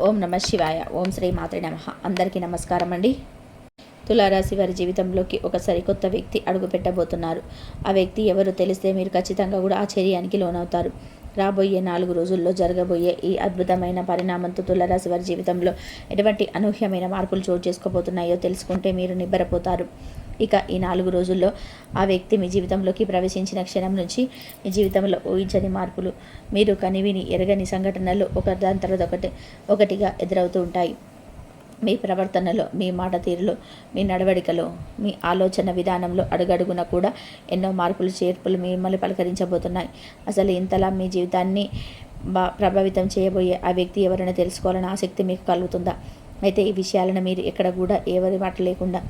ఓం నమ శివాయ. ఓం శ్రీ మాత్రే నమః. అందరికీ నమస్కారం అండి. తులారాశి వారి జీవితంలోకి ఒక సరికొత్త వ్యక్తి అడుగు పెట్టబోతున్నారు. ఆ వ్యక్తి ఎవరో తెలిస్తే మీరు ఖచ్చితంగా కూడా ఆశ్చర్యానికి లోనవుతారు. రాబోయే 4 రోజుల్లో జరగబోయే ఈ అద్భుతమైన పరిణామంతో తులారాశి వారి జీవితంలో ఎటువంటి అనూహ్యమైన మార్పులు చోటు చేసుకోబోతున్నాయో తెలుసుకుంటే మీరు నిబ్బరపోతారు. ఇక ఈ 4 రోజుల్లో ఆ వ్యక్తి మీ జీవితంలోకి ప్రవేశించిన క్షణం నుంచి మీ జీవితంలో ఊహించని మార్పులు, మీరు కనివిని ఎరగని సంఘటనలు ఒకదాని తర్వాత ఒకటిగా ఎదురవుతూ ఉంటాయి. మీ ప్రవర్తనలో, మీ మాట తీరులో, మీ నడవడికలో, మీ ఆలోచన విధానంలో అడుగడుగున కూడా ఎన్నో మార్పులు చేర్పులు మిమ్మల్ని పలకరించబోతున్నాయి. అసలు ఇంతలా మీ జీవితాన్ని ప్రభావితం చేయబోయే ఆ వ్యక్తి ఎవరైనా తెలుసుకోవాలని ఆసక్తి మీకు కలుగుతుందా? అయితే ఈ విషయాలను మీరు ఎక్కడ కూడా ఎవరి మాట లేకుండా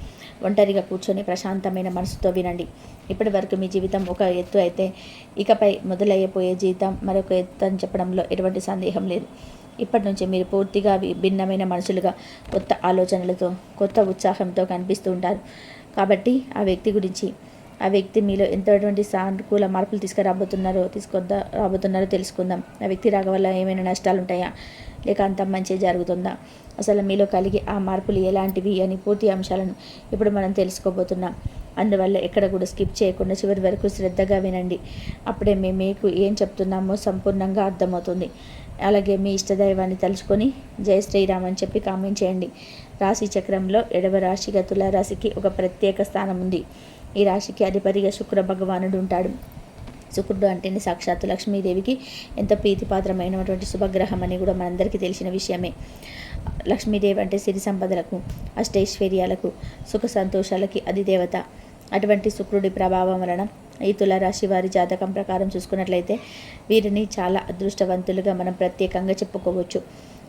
ఒంటరిగా కూర్చొని ప్రశాంతమైన మనసుతో వినండి. ఇప్పటి వరకు మీ జీవితం ఒక ఎత్తు అయితే ఇకపై మొదలయ్యపోయే జీవితం మరొక ఎత్తు అని చెప్పడంలో ఎటువంటి సందేహం లేదు. ఇప్పటి నుంచి మీరు పూర్తిగా భిన్నమైన మనుషులుగా, కొత్త ఆలోచనలతో, కొత్త ఉత్సాహంతో కనిపిస్తూ ఉంటారు. కాబట్టి ఆ వ్యక్తి మీలో ఎంతటువంటి సానుకూల మార్పులు రాబోతున్నారో తెలుసుకుందాం. ఆ వ్యక్తి రాక వల్ల ఏమైనా నష్టాలు ఉంటాయా, లేక అంత మంచి జరుగుతుందా, అసలు మీలో కలిగే ఆ మార్పులు ఎలాంటివి అని పూర్తి అంశాలను ఇప్పుడు మనం తెలుసుకోబోతున్నాం. అందువల్ల ఎక్కడ కూడా స్కిప్ చేయకుండా చివరి వరకు శ్రద్ధగా వినండి. అప్పుడే మీకు ఏం చెప్తున్నామో సంపూర్ణంగా అర్థమవుతుంది. అలాగే మీ ఇష్టదైవాన్ని తలుచుకొని జై శ్రీరామ్ అని చెప్పి కామెంట్ చేయండి. రాశి చక్రంలో 7వ రాశిగా తులారాశికి ఒక ప్రత్యేక స్థానం ఉంది. ఈ రాశికి అధిపతిగా శుక్ర భగవానుడు ఉంటాడు. శుక్రుడు అంటేనే సాక్షాత్తు లక్ష్మీదేవికి ఎంతో ప్రీతిపాత్రమైనటువంటి శుభగ్రహం అని కూడా మనందరికీ తెలిసిన విషయమే. లక్ష్మీదేవి అంటే సిరి సంపదలకు, అష్టైశ్వర్యాలకు, సుఖ సంతోషాలకి అధిదేవత. అటువంటి శుక్రుడి ప్రభావం వలన ఈ తులారాశి వారి జాతకం ప్రకారం చూసుకున్నట్లయితే వీరిని చాలా అదృష్టవంతులుగా మనం ప్రత్యేకంగా చెప్పుకోవచ్చు.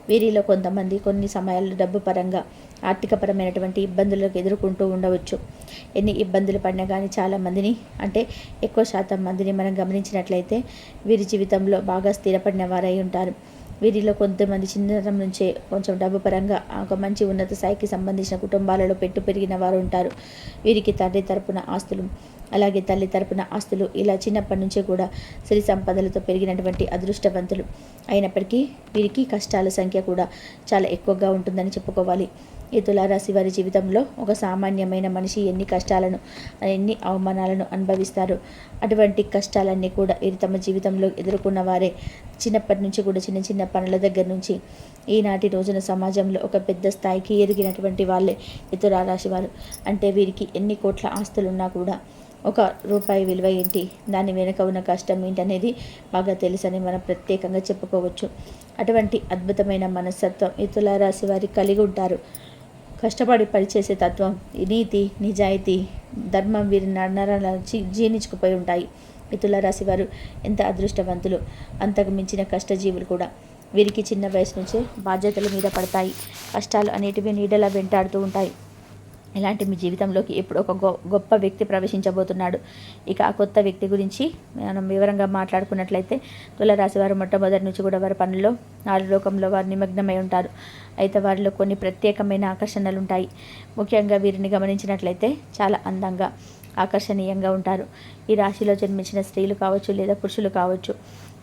వీరిలో కొంతమంది కొన్ని సమయాల్లో డబ్బు పరంగా, ఆర్థికపరమైనటువంటి ఇబ్బందులకు ఎదుర్కొంటూ ఉండవచ్చు. ఎన్ని ఇబ్బందులు పడినా కానీ చాలామందిని, అంటే ఎక్కువ శాతం మందిని మనం గమనించినట్లయితే వీరి జీవితంలో బాగా స్థిరపడిన వారై ఉంటారు. వీరిలో కొంతమంది చిన్నతనం నుంచే కొంచెం డబ్బు పరంగా ఒక మంచి ఉన్నత స్థాయికి సంబంధించిన కుటుంబాలలో పెరిగిన వారు ఉంటారు. వీరికి తండ్రి తరపున ఆస్తులు, అలాగే తల్లి తరపున ఆస్తులు, ఇలా చిన్నప్పటి నుంచే కూడా సిరి సంపదలతో పెరిగినటువంటి అదృష్టవంతులు. అయినప్పటికీ వీరికి కష్టాల సంఖ్య కూడా చాలా ఎక్కువగా ఉంటుందని చెప్పుకోవాలి. ఈ తులారాశి వారి జీవితంలో ఒక సామాన్యమైన మనిషి ఎన్ని కష్టాలను, ఎన్ని అవమానాలను అనుభవిస్తారు. అటువంటి కష్టాలన్నీ కూడా వీరు తమ జీవితంలో ఎదుర్కొన్న వారే. చిన్నప్పటి నుంచి కూడా చిన్న చిన్న పనుల దగ్గర నుంచి ఈనాటి రోజున సమాజంలో ఒక పెద్ద స్థాయికి ఎదిగినటువంటి వాళ్ళే ఈ తులారాశి వారు. అంటే వీరికి ఎన్ని కోట్ల ఆస్తులున్నా కూడా ఒక రూపాయి విలువ ఏంటి, దాని వెనుక ఉన్న కష్టం ఏంటనేది బాగా తెలుసని మనం ప్రత్యేకంగా చెప్పుకోవచ్చు. అటువంటి అద్భుతమైన మనస్తత్వం ఈ తులారాశి వారి కలిగి ఉంటారు. కష్టపడి పనిచేసే తత్వం, నీతి, నిజాయితీ, ధర్మం వీరి నరాల జీర్ణించుకుపోయి ఉంటాయి. ఈ తులారాశి వారు ఎంత అదృష్టవంతులు, అంతకు మించిన కష్టజీవులు కూడా. వీరికి చిన్న వయసు నుంచే బాధ్యతల మీద పడతాయి. కష్టాలు అనేటివి నీడలా వెంటాడుతూ ఉంటాయి. ఇలాంటి మీ జీవితంలోకి ఇప్పుడు ఒక గొప్ప వ్యక్తి ప్రవేశించబోతున్నాడు. ఇక ఆ కొత్త వ్యక్తి గురించి మనం వివరంగా మాట్లాడుకున్నట్లయితే తులారాశి వారు మొట్టమొదటి నుంచి కూడా వారి పనుల్లో, లోకంలో వారు నిమగ్నమై ఉంటారు. అయితే వారిలో కొన్ని ప్రత్యేకమైన ఆకర్షణలు ఉంటాయి. ముఖ్యంగా వీరిని గమనించినట్లయితే చాలా అందంగా, ఆకర్షణీయంగా ఉంటారు. ఈ రాశిలో జన్మించిన స్త్రీలు కావచ్చు లేదా పురుషులు కావచ్చు,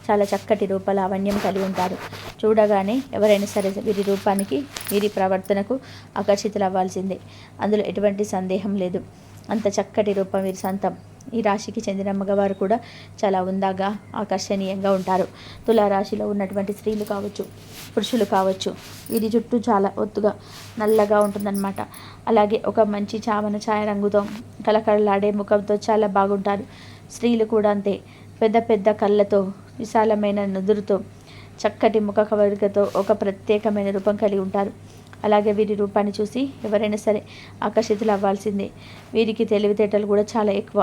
చాలా చక్కటి రూపలావణ్యం కలిగి ఉంటారు. చూడగానే ఎవరైనా సరే వీరి రూపానికి, వీరి ప్రవర్తనకు ఆకర్షితులు అవ్వాల్సిందే. అందులో ఎటువంటి సందేహం లేదు. అంత చక్కటి రూపం వీరి సొంతం. ఈ రాశికి చెందిన మగవారు కూడా చాలా ఉందాగా, ఆకర్షణీయంగా ఉంటారు. తులారాశిలో ఉన్నటువంటి స్త్రీలు కావచ్చు, పురుషులు కావచ్చు, వీరి జుట్టు చాలా ఒత్తుగా నల్లగా ఉంటుందన్నమాట. అలాగే ఒక మంచి చామన ఛాయ రంగుతో, కళకళలాడే ముఖంతో చాలా బాగుంటారు. స్త్రీలు కూడా అంతే. పెద్ద పెద్ద కళ్ళతో, విశాలమైన నుదురుతో, చక్కటి ముఖ కవళికతో ఒక ప్రత్యేకమైన రూపం కలిగి ఉంటారు. అలాగే వీరి రూపాన్ని చూసి ఎవరైనా సరే ఆకర్షితులు అవ్వాల్సిందే. వీరికి తెలివితేటలు కూడా చాలా ఎక్కువ.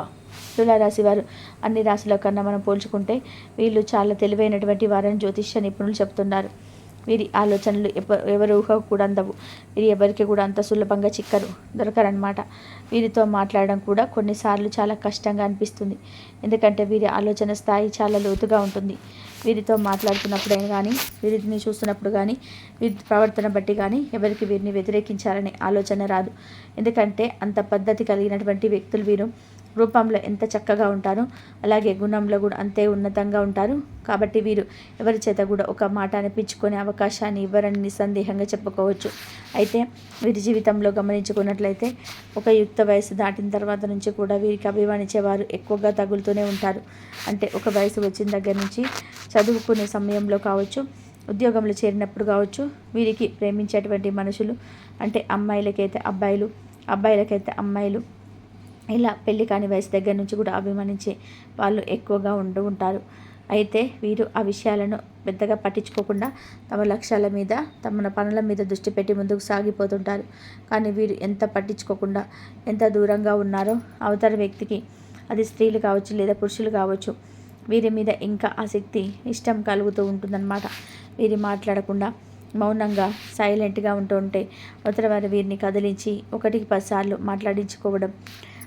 తులారాశి వారు అన్ని రాశుల కన్నా మనం పోల్చుకుంటే వీళ్ళు చాలా తెలివైనటువంటి వారని జ్యోతిష్య నిపుణులు చెప్తున్నారు. వీరి ఆలోచనలు ఎవరు ఊహకు కూడా అందవు. వీరు ఎవరికి కూడా అంత సులభంగా దొరకరనమాట. వీరితో మాట్లాడడం కూడా కొన్నిసార్లు చాలా కష్టంగా అనిపిస్తుంది. ఎందుకంటే వీరి ఆలోచన స్థాయి చాలా లోతుగా ఉంటుంది. వీరితో మాట్లాడుతున్నప్పుడైనా కానీ, వీరిని చూస్తున్నప్పుడు కానీ, వీరి ప్రవర్తన బట్టి కానీ ఎవరికి వీరిని వ్యతిరేకించాలనే ఆలోచన రాదు. ఎందుకంటే అంత పద్ధతి కలిగినటువంటి వ్యక్తులు వీరు. రూపంలో ఎంత చక్కగా ఉంటారో అలాగే గుణంలో కూడా అంతే ఉన్నతంగా ఉంటారు. కాబట్టి వీరు ఎవరి చేత కూడా ఒక మాట అనిపించుకునే అవకాశాన్ని ఇవ్వరని నిస్సందేహంగా చెప్పుకోవచ్చు. అయితే వీరి జీవితంలో గమనించుకున్నట్లయితే ఒక యుక్త వయసు దాటిన తర్వాత నుంచి కూడా వీరికి అభిమానించేవారు ఎక్కువగా తగులుతూనే ఉంటారు. అంటే ఒక వయసు వచ్చిన దగ్గర నుంచి చదువుకునే సమయంలో కావచ్చు, ఉద్యోగంలో చేరినప్పుడు కావచ్చు, వీరికి ప్రేమించేటువంటి మనుషులు అంటే అమ్మాయిలకైతే అబ్బాయిలు, అబ్బాయిలకైతే అమ్మాయిలు, ఇలా పెళ్లి కాని వయసు దగ్గర నుంచి కూడా అభిమానించే వాళ్ళు ఎక్కువగా ఉంటారు. అయితే వీరు ఆ విషయాలను పెద్దగా పట్టించుకోకుండా తమ లక్ష్యాల మీద, తమ పనుల మీద దృష్టి పెట్టి ముందుకు సాగిపోతుంటారు. కానీ వీరు ఎంత పట్టించుకోకుండా ఎంత దూరంగా ఉన్నారో అవతల వ్యక్తికి, అది స్త్రీలు కావచ్చు లేదా పురుషులు కావచ్చు, వీరి మీద ఇంకా ఆసక్తి, ఇష్టం కలుగుతూ ఉంటుందన్నమాట. వీరు మాట్లాడకుండా మౌనంగా సైలెంట్గా ఉంటే అవతల వారు వీరిని కదిలించి 1కి 10 సార్లు మాట్లాడించుకోవడం,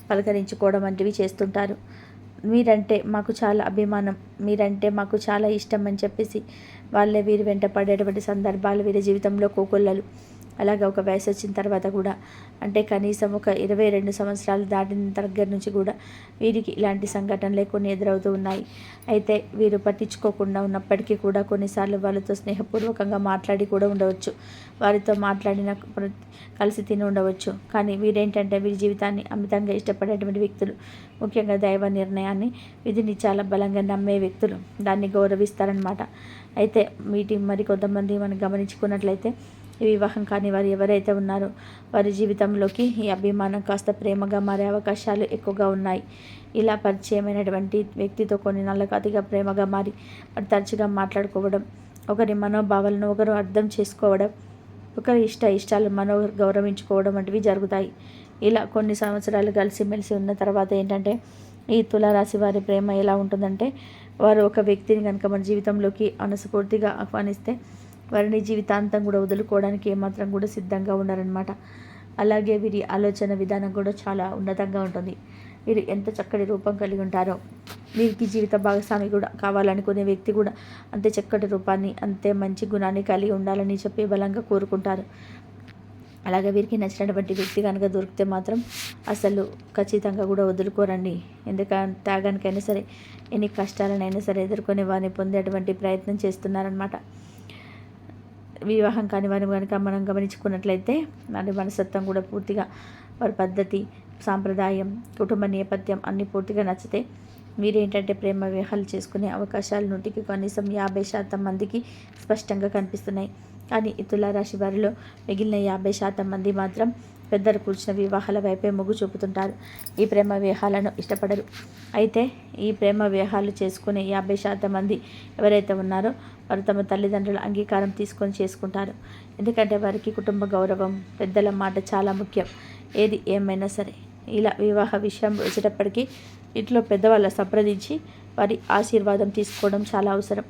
పలకరించుకోవడం వంటివి చేస్తుంటారు. మీరంటే మాకు చాలా అభిమానం, మీరంటే మాకు చాలా ఇష్టం అని చెప్పేసి వాళ్ళే వీరి వెంట పడేటువంటి సందర్భాలు వీరి జీవితంలో కోకొల్లలు. అలాగే ఒక వయసు వచ్చిన తర్వాత కూడా, అంటే కనీసం ఒక 22 సంవత్సరాలు దాటిన దగ్గర నుంచి కూడా వీరికి ఇలాంటి సంఘటనలే కొన్ని ఎదురవుతూ ఉన్నాయి. అయితే వీరు పట్టించుకోకుండా ఉన్నప్పటికీ కూడా కొన్నిసార్లు వాళ్ళతో స్నేహపూర్వకంగా మాట్లాడి కూడా ఉండవచ్చు, వారితో మాట్లాడిన కలిసి తిని ఉండవచ్చు. కానీ వీరేంటంటే వీరి జీవితాన్ని అమితంగా ఇష్టపడేటువంటి వ్యక్తులు, ముఖ్యంగా దైవ నిర్ణయాన్ని, విధిని చాలా బలంగా నమ్మే వ్యక్తులు, దాన్ని గౌరవిస్తారనమాట. అయితే మరి కొంతమంది మనం గమనించుకున్నట్లయితే ఈ వివాహం కాని వారు ఎవరైతే ఉన్నారో వారి జీవితంలోకి ఈ అభిమానం కాస్త ప్రేమగా మారే అవకాశాలు ఎక్కువగా ఉన్నాయి. ఇలా పరిచయమైనటువంటి వ్యక్తితో కొన్ని నెలలకు అతిగా ప్రేమగా మారి మరి తరచుగా మాట్లాడుకోవడం, ఒకరి మనోభావాలను ఒకరు అర్థం చేసుకోవడం, ఒకరి ఇష్టాలు గౌరవించుకోవడం వంటివి జరుగుతాయి. ఇలా కొన్ని సంవత్సరాలు కలిసిమెలిసి ఉన్న తర్వాత ఏంటంటే ఈ తులారాశి వారి ప్రేమ ఎలా ఉంటుందంటే, వారు ఒక వ్యక్తిని కనుక మన జీవితంలోకి మనస్ఫూర్తిగా ఆహ్వానిస్తే వారిని జీవితాంతం కూడా వదులుకోవడానికి ఏమాత్రం కూడా సిద్ధంగా ఉన్నారనమాట. అలాగే వీరి ఆలోచన విధానం కూడా చాలా ఉన్నతంగా ఉంటుంది. వీరు ఎంత చక్కటి రూపం కలిగి ఉంటారో, వీరికి జీవిత భాగస్వామి కూడా కావాలనుకునే వ్యక్తి కూడా అంతే చక్కటి రూపాన్ని, అంతే మంచి గుణాన్ని కలిగి ఉండాలని చెప్పి బలంగా కోరుకుంటారు. అలాగే వీరికి నచ్చినటువంటి వ్యక్తి కనుక దొరికితే మాత్రం అసలు ఖచ్చితంగా కూడా వదులుకోరండి. ఎందుకంటే త్యాగానికైనా సరే, ఎన్ని కష్టాలనైనా సరే ఎదుర్కొని వారిని పొందేటువంటి ప్రయత్నం చేస్తున్నారనమాట. వివాహం కాని వారిని కనుక మనం గమనించుకున్నట్లయితే వారి మనస్తత్వం కూడా పూర్తిగా, వారి పద్ధతి, సాంప్రదాయం, కుటుంబ నేపథ్యం అన్నీ పూర్తిగా నచ్చితే వీరేంటంటే ప్రేమ వివాహాలు చేసుకునే అవకాశాలు 100కి కనీసం 50% మందికి స్పష్టంగా కనిపిస్తున్నాయి. కానీ ఈ తులారాశి వారిలో మిగిలిన 50% మంది మాత్రం పెద్దలు కూర్చున్న వివాహాల వైపే మొగ్గు చూపుతుంటారు. ఈ ప్రేమ వివాహాలను ఇష్టపడరు. అయితే ఈ ప్రేమ వివాహాలు చేసుకునే 50% మంది ఎవరైతే ఉన్నారో వారు తమ తల్లిదండ్రుల అంగీకారం తీసుకొని చేసుకుంటారు. ఎందుకంటే వారికి కుటుంబ గౌరవం, పెద్దల మాట చాలా ముఖ్యం. ఏది ఏమైనా సరే ఇలా వివాహ విషయం వచ్చేటప్పటికీ ఇంట్లో పెద్దవాళ్ళ సంప్రదించి వారి ఆశీర్వాదం తీసుకోవడం చాలా అవసరం.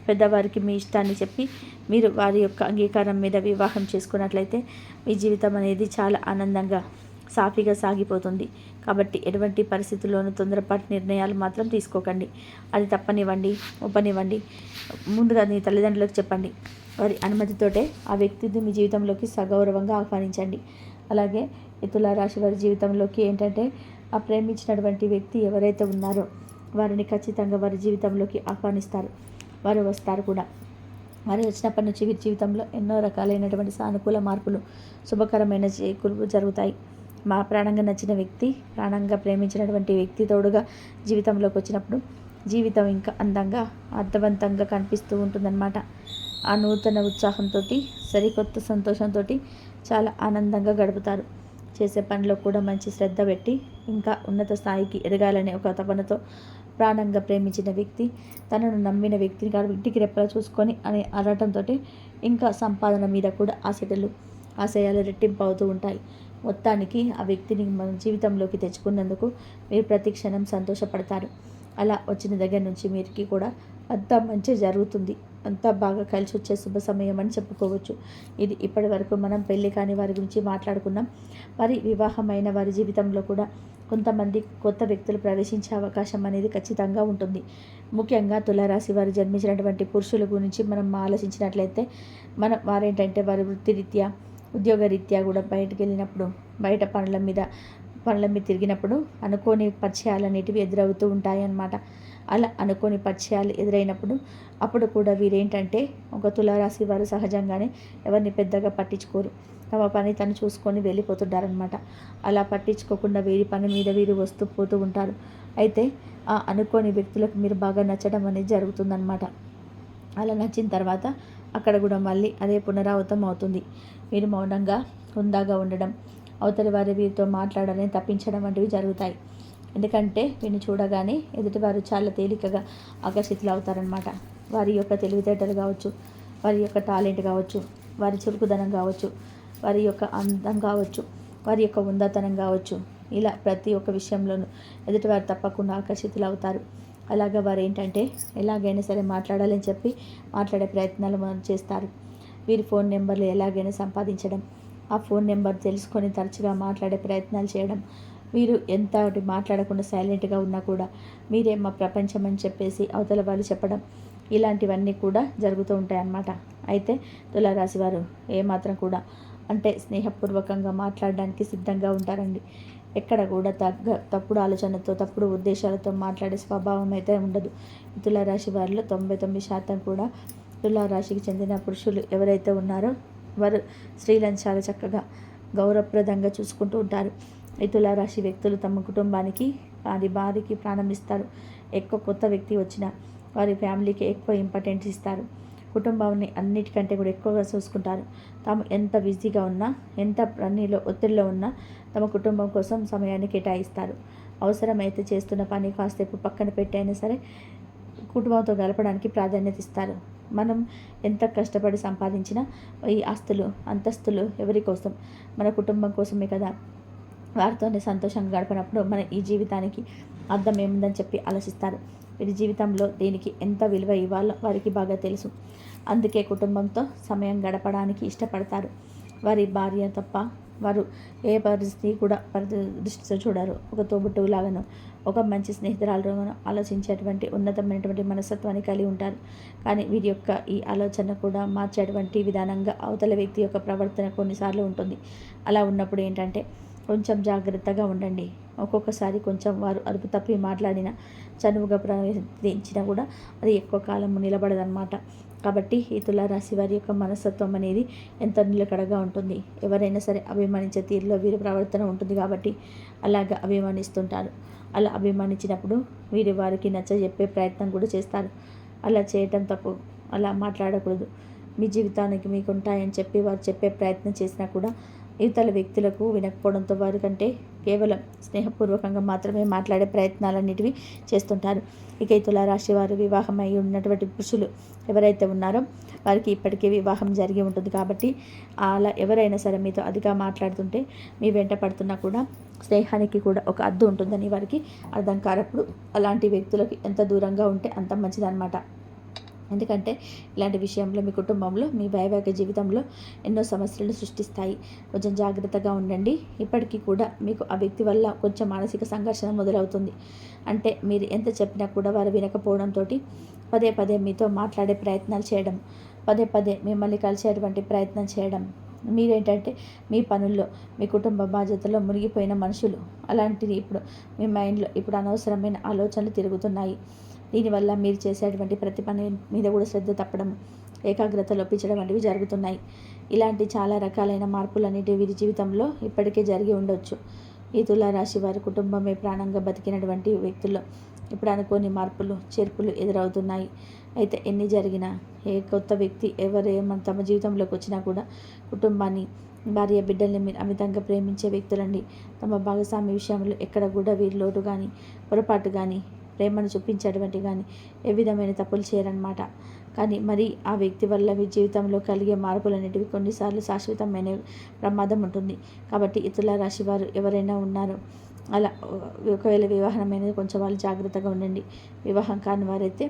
పెద్దవారికి మీ ఇష్టాన్ని చెప్పి మీరు వారి యొక్క అంగీకారం మీద వివాహం చేసుకున్నట్లయితే మీ జీవితం అనేది చాలా ఆనందంగా, సాఫీగా సాగిపోతుంది. కాబట్టి ఎటువంటి పరిస్థితుల్లోనూ తొందరపాటు నిర్ణయాలు మాత్రం తీసుకోకండి. అది తప్పనివ్వండి, ఒప్పనివ్వండి. ముందుగా మీ తల్లిదండ్రులకు చెప్పండి. వారి అనుమతితోటే ఆ వ్యక్తిని మీ జీవితంలోకి సగౌరవంగా ఆహ్వానించండి. అలాగే ఈ తులారాశి వారి జీవితంలోకి ఏంటంటే ఆ ప్రేమించినటువంటి వ్యక్తి ఎవరైతే ఉన్నారో వారిని ఖచ్చితంగా వారి జీవితంలోకి ఆహ్వానిస్తారు. వారు వస్తారు కూడా. వారు వచ్చినప్పటి నుంచి వీరి జీవితంలో ఎన్నో రకాలైనటువంటి సానుకూల మార్పులు, శుభకరమైన చేకూర్పులు జరుగుతాయి. మా ప్రాణంగా నచ్చిన వ్యక్తి, ప్రాణంగా ప్రేమించినటువంటి వ్యక్తి తోడుగా జీవితంలోకి వచ్చినప్పుడు జీవితం ఇంకా అందంగా, అర్థవంతంగా కనిపిస్తూ ఉంటుందన్నమాట. ఆ నూతన ఉత్సాహంతో, సరికొత్త సంతోషంతో చాలా ఆనందంగా గడుపుతారు. చేసే పనిలో కూడా మంచి శ్రద్ధ పెట్టి ఇంకా ఉన్నత స్థాయికి ఎదగాలనే ఒక తపనతో ప్రాణంగా ప్రేమించిన వ్యక్తి, తనను నమ్మిన వ్యక్తిని ఇంటికి రెప్పలా చూసుకొని అనే ఆరాటంతో ఇంకా సంపాదన మీద కూడా ఆశయాలు రెట్టింపు అవుతూ ఉంటాయి. మొత్తానికి ఆ వ్యక్తిని మన జీవితంలోకి తెచ్చుకున్నందుకు మీరు ప్రతి క్షణం సంతోషపడతారు. అలా వచ్చిన దగ్గర నుంచి మీరికి కూడా అంతా మంచి జరుగుతుంది. అంతా బాగా కలిసి వచ్చే శుభ సమయం అని చెప్పుకోవచ్చు. ఇది ఇప్పటి వరకు మనం పెళ్లి కాని వారి గురించి మాట్లాడుకున్నాం. మరి వివాహమైన వారి జీవితంలో కూడా కొంతమంది కొత్త వ్యక్తులు ప్రవేశించే అవకాశం అనేది ఖచ్చితంగా ఉంటుంది. ముఖ్యంగా తులారాశి వారు జన్మించినటువంటి పురుషుల గురించి మనం ఆలోచించినట్లయితే వారేంటంటే వారి వృత్తిరీత్యా, ఉద్యోగరీత్యా కూడా బయటకు వెళ్ళినప్పుడు, బయట పనుల మీద పనుల మీద తిరిగినప్పుడు అనుకోని పరిచయాలు అనేటివి ఎదురవుతూ ఉంటాయి అన్నమాట. అలా అనుకోని పరిచయాలు ఎదురైనప్పుడు అప్పుడు కూడా వీరేంటంటే ఒక తులారాశి వారు సహజంగానే ఎవరిని పెద్దగా పట్టించుకోరు. తమ పని తను చూసుకొని వెళ్ళిపోతుంటారనమాట. అలా పట్టించుకోకుండా వీరి పని మీద వీరు వస్తూ పోతూ ఉంటారు. అయితే ఆ అనుకోని వ్యక్తులకు మీరు బాగా నచ్చడం అనేది జరుగుతుందన్నమాట. అలా నచ్చిన తర్వాత అక్కడ కూడా మళ్ళీ అదే పునరావృతం అవుతుంది. మీరు మౌనంగా హుందాగా ఉండడం, అవతలి వారి వీరితో మాట్లాడాలని తప్పించడం వంటివి జరుగుతాయి. ఎందుకంటే వీరిని చూడగానే ఎదుటివారు చాలా తేలికగా ఆకర్షితులు అవుతారనమాట. వారి యొక్క తెలివితేటలు కావచ్చు, వారి యొక్క టాలెంట్ కావచ్చు, వారి చురుకుదనం కావచ్చు, వారి యొక్క అందం కావచ్చు, వారి యొక్క ఉందాతనం కావచ్చు, ఇలా ప్రతి ఒక్క విషయంలోనూ ఎదుటివారు తప్పకుండా ఆకర్షితులు అవుతారు. అలాగా వారు ఏంటంటే ఎలాగైనా సరే మాట్లాడాలని చెప్పి మాట్లాడే ప్రయత్నాలు చేస్తారు. వీరి ఫోన్ నెంబర్లు ఎలాగైనా సంపాదించడం, ఆ ఫోన్ నెంబర్ తెలుసుకొని తరచుగా మాట్లాడే ప్రయత్నాలు చేయడం, వీరు ఎంత మాట్లాడకుండా సైలెంట్గా ఉన్నా కూడా మీరే మా ప్రపంచం అని చెప్పేసి అవతల వాళ్ళు చెప్పడం, ఇలాంటివన్నీ కూడా జరుగుతూ ఉంటాయి అన్నమాట. అయితే తులారాశి వారు ఏమాత్రం కూడా అంటే స్నేహపూర్వకంగా మాట్లాడడానికి సిద్ధంగా ఉంటారండి. ఎక్కడ కూడా తప్పుడు ఆలోచనతో తప్పుడు ఉద్దేశాలతో మాట్లాడే స్వభావం అయితే ఉండదు. తులారాశి వారిలో 99% కూడా తులారాశికి చెందిన పురుషులు ఎవరైతే ఉన్నారో వారు స్త్రీలను చాలా చక్కగా గౌరవప్రదంగా చూసుకుంటూ ఉంటారు. ఈ తులారాశి వ్యక్తులు తమ కుటుంబానికి వారి భార్యకి ప్రాణం ఇస్తారు. ఎక్కువ కొత్త వ్యక్తి వచ్చినా వారి ఫ్యామిలీకి ఎక్కువ ఇంపార్టెన్స్ ఇస్తారు. కుటుంబాన్ని అన్నిటికంటే కూడా ఎక్కువగా చూసుకుంటారు. తాము ఎంత బిజీగా ఉన్నా, ఎంత పనిలో ఒత్తిడిలో ఉన్నా తమ కుటుంబం కోసం సమయాన్ని కేటాయిస్తారు. అవసరమైతే చేస్తున్న పని కాసేపు పక్కన పెట్టి అయినా సరే కుటుంబంతో గడపడానికి ప్రాధాన్యత ఇస్తారు. మనం ఎంత కష్టపడి సంపాదించినా ఈ ఆస్తులు అంతస్తులు ఎవరి కోసం? మన కుటుంబం కోసమే కదా. వారితోనే సంతోషంగా గడిపినప్పుడు మన ఈ జీవితానికి అర్థం ఏముందని చెప్పి ఆలోచిస్తారు. వీరి జీవితంలో దేనికి ఎంత విలువ ఇవ్వాలో వారికి బాగా తెలుసు. అందుకే కుటుంబంతో సమయం గడపడానికి ఇష్టపడతారు. వారి భార్య తప్ప వారు ఏ పరిస్థితి కూడా దృష్టితో చూడరు. ఒక తోబుట్టువులాగాను, ఒక మంచి స్నేహితురాలుగాను ఆలోచించేటువంటి ఉన్నతమైనటువంటి మనస్తత్వాన్ని కలిగి ఉంటారు. కానీ వీరి యొక్క ఈ ఆలోచన కూడా మార్చేటువంటి విధానంగా అవతల వ్యక్తి యొక్క ప్రవర్తన కొన్నిసార్లు ఉంటుంది. అలా ఉన్నప్పుడు ఏంటంటే కొంచెం జాగ్రత్తగా ఉండండి. ఒక్కొక్కసారి కొంచెం వారు అదుపు తప్పి మాట్లాడినా, చనువుగా ప్రవర్తించినా కూడా అది ఎక్కువ కాలం నిలబడదన్నమాట. కాబట్టి ఈ తులారాశి వారి యొక్క మనస్తత్వం అనేది ఎంత నిలకడగా ఉంటుంది. ఎవరైనా సరే అభిమానించే తీరులో వీరి ప్రవర్తన ఉంటుంది కాబట్టి అలాగా అభిమానిస్తుంటారు. అలా అభిమానించినప్పుడు వీరు వారికి నచ్చజెప్పే ప్రయత్నం కూడా చేస్తారు. అలా చేయటం తప్పు. అలా మాట్లాడకూడదు. మీ జీవితానికి మీకు ఉంటాయని చెప్పి వారు చెప్పే ప్రయత్నం చేసినా కూడా ఇతర వ్యక్తులకు వినకపోవడంతో వారి కంటే కేవలం స్నేహపూర్వకంగా మాత్రమే మాట్లాడే ప్రయత్నాలన్నిటివి చేస్తుంటారు. ఇక ఈ తులారాశి వారు వివాహమై ఉన్నటువంటి పురుషులు ఎవరైతే ఉన్నారో వారికి ఇప్పటికే వివాహం జరిగి ఉంటుంది కాబట్టి అలా ఎవరైనా సరే మీతో అదిగా మాట్లాడుతుంటే మీ వెంట పడుతున్నా కూడా స్నేహానికి కూడా ఒక అద్దు ఉంటుందని వారికి అర్థం కానప్పుడు అలాంటి వ్యక్తులకు ఎంత దూరంగా ఉంటే అంత మంచిదన్నమాట. ఎందుకంటే ఇలాంటి విషయంలో మీ కుటుంబంలో మీ వైవాహిక జీవితంలో ఎన్నో సమస్యలు సృష్టిస్తాయి. కొంచెం జాగ్రత్తగా ఉండండి. ఇప్పటికీ కూడా మీకు ఆ వ్యక్తి వల్ల కొంచెం మానసిక సంఘర్షణ మొదలవుతుంది. అంటే మీరు ఎంత చెప్పినా కూడా వారు వినకపోవడంతో పదే పదే మీతో మాట్లాడే ప్రయత్నాలు చేయడం, పదే పదే మిమ్మల్ని కలిసేటువంటి ప్రయత్నం చేయడం, మీరేంటంటే మీ పనుల్లో మీ కుటుంబ బాధ్యతలో మునిగిపోయిన మనుషులు. అలాంటిది ఇప్పుడు మీ మైండ్లో ఇప్పుడు అనవసరమైన ఆలోచనలు తిరుగుతున్నాయి. దీనివల్ల మీరు చేసేటువంటి ప్రతి పని మీద కూడా శ్రద్ధ తప్పడం, ఏకాగ్రత లోపించడం వంటివి జరుగుతున్నాయి. ఇలాంటి చాలా రకాలైన మార్పులు అనేటివి వీరి జీవితంలో ఇప్పటికే జరిగి ఉండొచ్చు. ఈ తులారాశి వారి కుటుంబమే ప్రాణంగా బతికినటువంటి వ్యక్తుల్లో ఇప్పుడు అనుకోని మార్పులు చేర్పులు ఎదురవుతున్నాయి. అయితే ఎన్ని జరిగినా ఏ కొత్త వ్యక్తి ఎవరేమో తమ జీవితంలోకి వచ్చినా కూడా కుటుంబాన్ని భార్య బిడ్డల్ని మీరు అమితంగా ప్రేమించే వ్యక్తులండి. తమ భాగస్వామి విషయంలో ఎక్కడ కూడా వీరి లోటు కానీ పొరపాటు కానీ ప్రేమను చూపించేటువంటి కానీ ఏ విధమైన తప్పులు చేయరన్నమాట. కానీ మరి ఆ వ్యక్తి వల్ల మీ జీవితంలో కలిగే మార్పులు అనేటివి కొన్నిసార్లు శాశ్వతమైన ప్రమాదం ఉంటుంది. కాబట్టి ఇతరుల రాశి వారు ఎవరైనా ఉన్నారో అలా ఒకవేళ వివాహమైనది కొంచెం వాళ్ళు జాగ్రత్తగా ఉండండి. వివాహం కాని వారైతే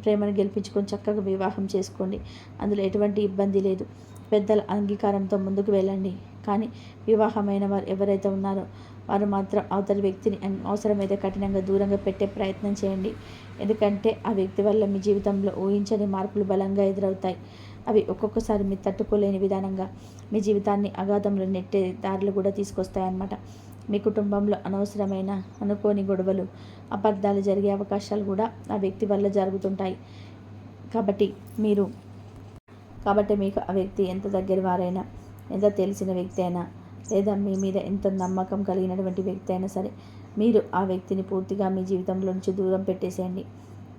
ప్రేమను గెలిపించుకొని చక్కగా వివాహం చేసుకోండి. అందులో ఎటువంటి ఇబ్బంది లేదు. పెద్దల అంగీకారంతో ముందుకు వెళ్ళండి. కానీ వివాహమైన వారు ఎవరైతే ఉన్నారో వారు మాత్రం అవతలి వ్యక్తిని అవసరమైతే కఠినంగా దూరంగా పెట్టే ప్రయత్నం చేయండి. ఎందుకంటే ఆ వ్యక్తి వల్ల మీ జీవితంలో ఊహించని మార్పులు బలంగా ఎదురవుతాయి. అవి ఒక్కొక్కసారి మీరు తట్టుకోలేని విధానంగా మీ జీవితాన్ని అగాధంలో నెట్టే దారులు కూడా తీసుకొస్తాయన్నమాట. మీ కుటుంబంలో అనవసరమైన అనుకోని గొడవలు, అపార్థాలు జరిగే అవకాశాలు కూడా ఆ వ్యక్తి వల్ల జరుగుతుంటాయి. కాబట్టి మీకు ఆ వ్యక్తి ఎంత దగ్గర వారైనా, ఎంత తెలిసిన వ్యక్తి అయినా, లేదా మీ మీద ఎంత నమ్మకం కలిగినటువంటి వ్యక్తి అయినా సరే, మీరు ఆ వ్యక్తిని పూర్తిగా మీ జీవితంలో నుంచి దూరం పెట్టేసేయండి.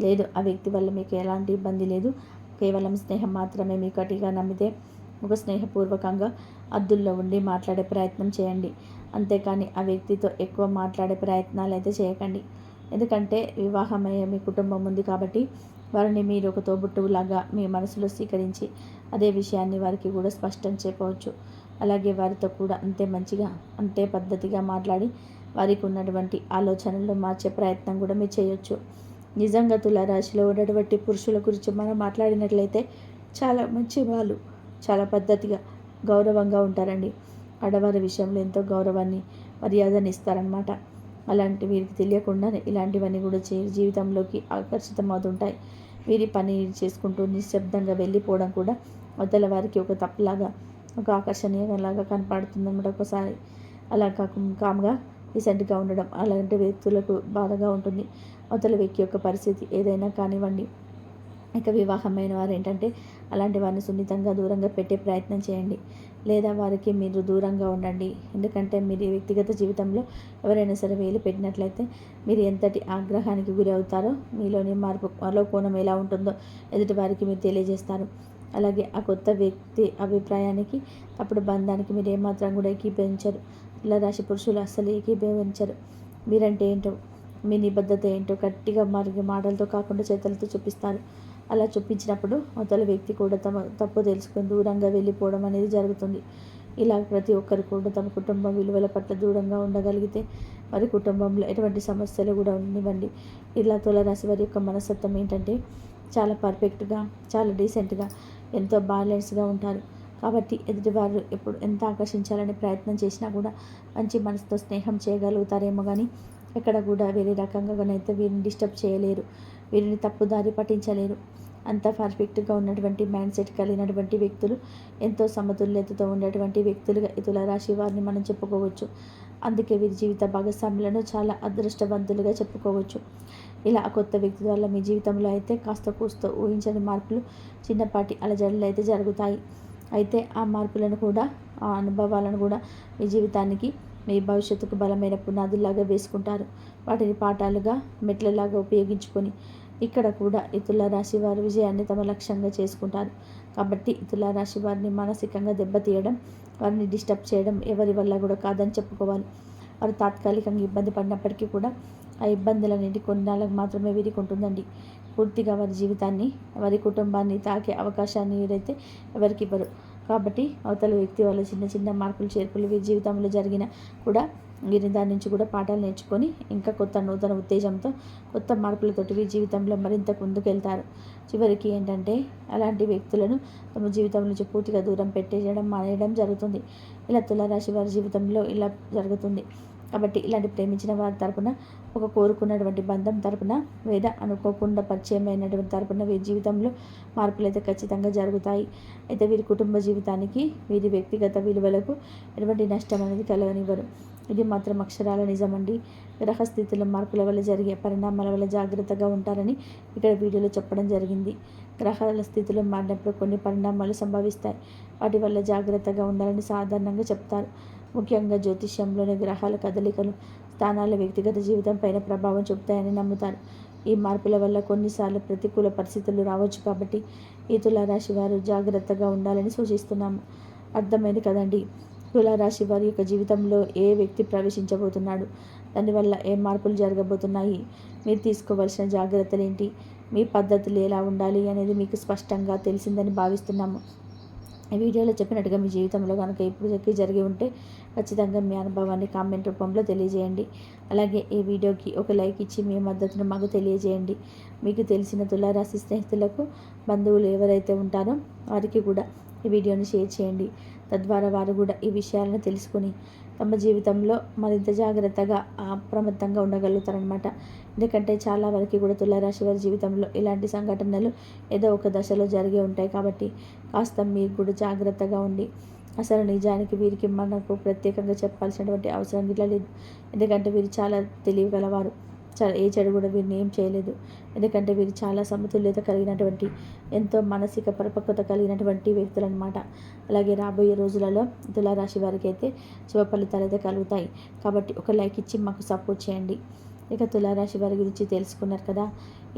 లేదు, ఆ వ్యక్తి వల్ల మీకు ఎలాంటి ఇబ్బంది లేదు, కేవలం స్నేహం మాత్రమే మీకు గట్టిగా నమ్మితే ఒక స్నేహపూర్వకంగా అద్దుల్లో ఉండి మాట్లాడే ప్రయత్నం చేయండి. అంతేకాని ఆ వ్యక్తితో ఎక్కువ మాట్లాడే ప్రయత్నాలు అయితే చేయకండి. ఎందుకంటే వివాహమయ్యే మీ కుటుంబం ఉంది కాబట్టి వారిని మీరు ఒక తోబుట్టువులాగా మీ మనసులో స్వీకరించి అదే విషయాన్ని వారికి కూడా స్పష్టం చెప్పవచ్చు. అలాగే వారితో కూడా అంతే మంచిగా, అంతే పద్ధతిగా మాట్లాడి వారికి ఉన్నటువంటి ఆలోచనలు మార్చే ప్రయత్నం కూడా మీరు చేయొచ్చు. నిజంగా తులారాశిలో ఉన్నటువంటి పురుషుల గురించి మనం మాట్లాడినట్లయితే చాలా మంచి వాళ్ళు, చాలా పద్ధతిగా, గౌరవంగా ఉంటారండి. ఆడవారి విషయంలో ఎంతో గౌరవాన్ని, మర్యాదని ఇస్తారనమాట. అలాంటి వీరికి తెలియకుండానే ఇలాంటివన్నీ కూడా జీవితంలోకి ఆకర్షితమవుతుంటాయి. వీరి పని చేసుకుంటూ నిశ్శబ్దంగా వెళ్ళిపోవడం కూడా అవతల వారికి ఒక తప్పులాగా, ఒక ఆకర్షణీయంలాగా కనపడుతుందన్నమాట ఒకసారి. అలా కామ్గా రీసెంట్గా ఉండడం అలాంటి వ్యక్తులకు బాధగా ఉంటుంది. అవతల వ్యక్తి యొక్క పరిస్థితి ఏదైనా కానివ్వండి. ఇక వివాహమైన వారు ఏంటంటే అలాంటి వారిని సున్నితంగా దూరంగా పెట్టే ప్రయత్నం చేయండి, లేదా వారికి మీరు దూరంగా ఉండండి. ఎందుకంటే మీరు వ్యక్తిగత జీవితంలో ఎవరైనా సరే వేలు పెట్టినట్లయితే మీరు ఎంతటి ఆగ్రహానికి గురి అవుతారో, మీలోని మార్పు కోణం ఎలా ఉంటుందో ఎదుటి వారికి మీరు తెలియజేస్తారు. అలాగే ఆ కొత్త వ్యక్తి అభిప్రాయానికి, అప్పుడు బంధానికి మీరు ఏమాత్రం కూడా ఏకీభవించరు. తులారాశి పురుషులు అస్సలు ఏకీభవించరు. మీరంటే ఏంటో, మీ నిబద్ధత ఏంటో గట్టిగా మాటలతో కాకుండా చేతులతో చూపిస్తారు. అలా చూపించినప్పుడు అవతల వ్యక్తి కూడా తమ తప్పు తెలుసుకొని దూరంగా వెళ్ళిపోవడం అనేది జరుగుతుంది. ఇలా ప్రతి ఒక్కరు కూడా తమ కుటుంబ విలువల పట్ల దూరంగా ఉండగలిగితే వారి కుటుంబంలో ఎటువంటి సమస్యలు కూడా ఉండనివ్వండి. ఇలా తులారాశి వారి యొక్క మనస్తత్వం ఏంటంటే చాలా పర్ఫెక్ట్గా, చాలా డీసెంట్గా, ఎంతో బ్యాలెన్స్గా ఉంటారు. కాబట్టి ఎదుటివారు ఎప్పుడు ఎంత ఆకర్షించాలని ప్రయత్నం చేసినా కూడా మంచి మనసుతో స్నేహం చేయగలుగుతారేమో కానీ ఎక్కడ కూడా వేరే రకంగానైతే వీరిని డిస్టర్బ్ చేయలేరు, వీరిని తప్పుదారి పట్టించలేరు. అంత పర్ఫెక్ట్గా ఉన్నటువంటి మైండ్ సెట్ కలిగినటువంటి వ్యక్తులు, ఎంతో సమతుల్యతతో ఉన్నటువంటి వ్యక్తులుగా ఈ తులారాశి వారిని మనం చెప్పుకోవచ్చు. అందుకే వీరి జీవిత భాగస్వాములను చాలా అదృష్టవంతులుగా చెప్పుకోవచ్చు. ఇలా కొత్త వ్యక్తి వల్ల మీ జీవితంలో అయితే కాస్త కూస్తో ఊహించని మార్పులు, చిన్నపాటి అలజడులు అయితే జరుగుతాయి. అయితే ఆ మార్పులను కూడా, ఆ అనుభవాలను కూడా మీ జీవితానికి, మీ భవిష్యత్తుకు బలమైన పునాదుల్లాగా వేసుకుంటారు. వాటిని పాఠాలుగా, మెట్లలాగా ఉపయోగించుకొని ఇక్కడ కూడా ఈ తులారాశి వారి విజయాన్ని తమ లక్ష్యంగా చేసుకుంటారు. కాబట్టి ఈ తులారాశి వారిని మానసికంగా దెబ్బతీయడం, వారిని డిస్టర్బ్ చేయడం ఎవరి వల్ల కూడా కాదని చెప్పుకోవాలి. వారు తాత్కాలికంగా ఇబ్బంది పడినప్పటికీ కూడా ఆ ఇబ్బందులన్నింటి కొన్నాళ్ళకు మాత్రమే వీరికి ఉంటుందండి. పూర్తిగా వారి జీవితాన్ని, వారి కుటుంబాన్ని తాకే అవకాశాన్ని వీరైతే ఎవరికి ఇవ్వరు. కాబట్టి అవతల వ్యక్తి వల్ల చిన్న చిన్న మార్పులు చేర్పులు వీరి జీవితంలో జరిగిన కూడా వీరి దాని నుంచి కూడా పాఠాలు నేర్చుకొని ఇంకా నూతన ఉత్తేజంతో, కొత్త మార్పులతోటి వీరి జీవితంలో మరింత ముందుకెళ్తారు. చివరికి ఏంటంటే అలాంటి వ్యక్తులను తమ జీవితం నుంచి పూర్తిగా దూరం పెట్టేయడం, మానేయడం జరుగుతుంది. ఇలా తులారాశి వారి జీవితంలో ఇలా జరుగుతుంది. కాబట్టి ఇలాంటి ప్రేమించిన వారి తరపున, ఒక కోరుకున్నటువంటి బంధం తరపున, లేదా అనుకోకుండా పరిచయం అయినటువంటి తరపున వీరి జీవితంలో మార్పులు అయితే ఖచ్చితంగా జరుగుతాయి. అయితే వీరి కుటుంబ జీవితానికి, వీరి వ్యక్తిగత విలువలకు ఎటువంటి నష్టం అనేది కలగనివ్వరు. ఇది మాత్రం అక్షరాల నిజమండి. గ్రహస్థితుల మార్పుల వల్ల జరిగే పరిణామాల వల్ల జాగ్రత్తగా ఉంటారని ఇక్కడ వీడియోలో చెప్పడం జరిగింది. గ్రహాల స్థితిలో మారినప్పుడు కొన్ని పరిణామాలు సంభవిస్తాయి. వాటి వల్ల జాగ్రత్తగా ఉండాలని సాధారణంగా చెప్తారు. ముఖ్యంగా జ్యోతిష్యంలోని గ్రహాల కదలికలు, స్థానాల వ్యక్తిగత జీవితం పైన ప్రభావం చూపుతాయని నమ్ముతారు. ఈ మార్పుల వల్ల కొన్నిసార్లు ప్రతికూల పరిస్థితులు రావచ్చు. కాబట్టి ఈ తులారాశి వారు జాగ్రత్తగా ఉండాలని సూచిస్తున్నాము. అర్థమైంది కదండి. తులారాశి వారి యొక్క జీవితంలో ఏ వ్యక్తి ప్రవేశించబోతున్నాడు, దానివల్ల ఏ మార్పులు జరగబోతున్నాయి, మీరు తీసుకోవాల్సిన జాగ్రత్తలు ఏంటి, మీ పద్ధతులు ఎలా ఉండాలి అనేది మీకు స్పష్టంగా తెలిసిందని భావిస్తున్నాము. ఈ వీడియోలో చెప్పినట్టుగా మీ జీవితంలో కనుక ఇప్పుడు జరిగి ఉంటే ఖచ్చితంగా మీ అనుభవాన్ని కామెంట్ రూపంలో తెలియజేయండి. అలాగే ఈ వీడియోకి ఒక లైక్ ఇచ్చి మీ మద్దతును మాకు తెలియజేయండి. మీకు తెలిసిన తులారాశి స్నేహితులకు, బంధువులు ఎవరైతే ఉంటారో వారికి కూడా ఈ వీడియోని షేర్ చేయండి. తద్వారా వారు కూడా ఈ విషయాలను తెలుసుకుని తమ జీవితంలో మరింత జాగ్రత్తగా, అప్రమత్తంగా ఉండగలుగుతారనమాట. ఎందుకంటే చాలా వరకు కూడా తులారాశి వారి జీవితంలో ఇలాంటి సంఘటనలు ఏదో ఒక దశలో జరిగి ఉంటాయి. కాబట్టి కాస్త మీరు కూడా జాగ్రత్తగా ఉండి అసలు నిజానికి వీరికి మనకు ప్రత్యేకంగా చెప్పాల్సినటువంటి అవసరం గిట్లా లేదు. ఎందుకంటే వీరు చాలా తెలివి గలవారు. ఏ చెడు కూడా వీరిని ఏం చేయలేదు. ఎందుకంటే వీరు చాలా సమతుల్యత కలిగినటువంటి, ఎంతో మానసిక పరిపక్వత కలిగినటువంటి వ్యక్తులన్నమాట. అలాగే రాబోయే రోజులలో తులారాశి వారికి అయితే శుభ ఫలితాలు అయితే కలుగుతాయి. కాబట్టి ఒక లైక్ ఇచ్చి మాకు సపోర్ట్ చేయండి. ఇక తులారాశి వారి గురించి తెలుసుకున్నారు కదా.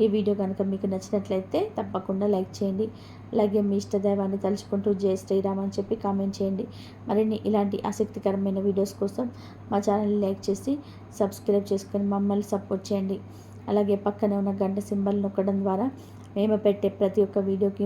ఈ వీడియో కనుక మీకు నచ్చినట్లయితే తప్పకుండా లైక్ చేయండి. అలాగే మీ ఇష్టదైవాన్ని తలుచుకుంటూ జై శ్రీరామ్ అని చెప్పి కామెంట్ చేయండి. మరిన్ని ఇలాంటి ఆసక్తికరమైన వీడియోస్ కోసం మా ఛానల్ని లైక్ చేసి సబ్స్క్రైబ్ చేసుకొని మమ్మల్ని సపోర్ట్ చేయండి. అలాగే పక్కనే ఉన్న గంట సింబల్ నొక్కడం ద్వారా మేము పెట్టే ప్రతి ఒక్క వీడియోకి